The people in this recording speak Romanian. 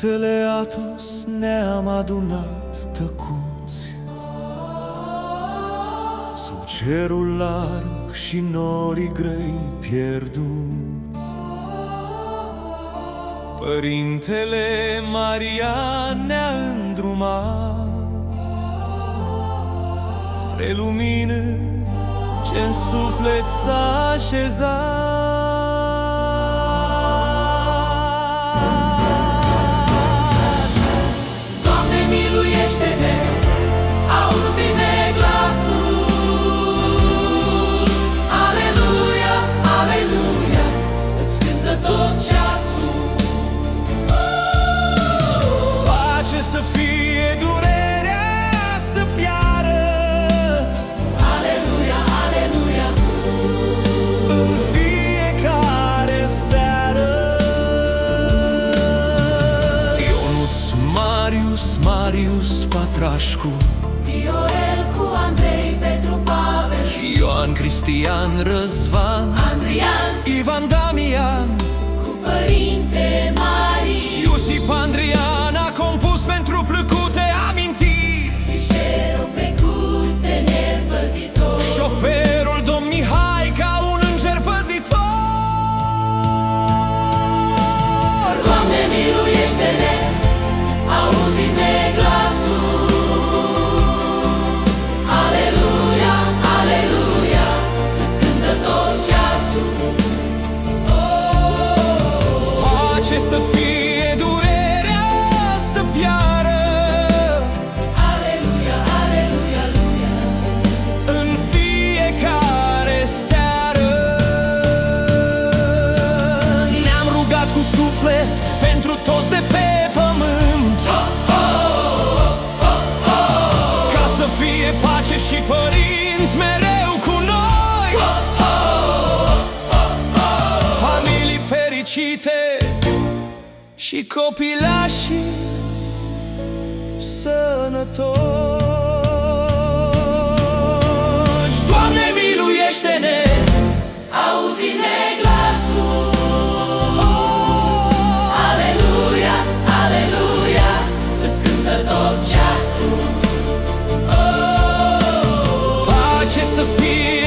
Muntele Atos ne-am adunat tăcuți, sub cerul larg și norii grei pierduți. Părintele Marian ne-a îndrumat spre lumină ce-n suflet s-a așezat. Miluiește-ne, auzi-ne glasul. Aleluia, aleluia, îți cântă tot ceasul. Pace să fie, durerea să piară. Aleluia, aleluia, în fiecare seară. Ionuț, Marius Patrașcu, Viorel cu Andrei, Petru, Pavel și Ioan, Cristian, Răzvan, Andrian, Ivan, Damian, cu Părinte Marii. Iosip Andrian a compus pentru plăcute amintiri. Mișterul precuț de nerpăzitor, Șoferul domn Mihai ca un înger păzitor. Doamne, miluiește-ne, auzi-ne glasul. Aleluia, aleluia, îți cântă tot ceasul. Pace să fie, durerea să piară. Aleluia, aleluia, aleluia, În fiecare seară ne-am rugat cu suflet pentru toți de pe pământ, ca să fie pace și părinți mereu cu noi. Familii fericite și copilașii sănătoși. Doamne, miluiește-ne, auzi-ne glasul. Aleluia, aleluia, îți cântă tot ceasul. pace să fie,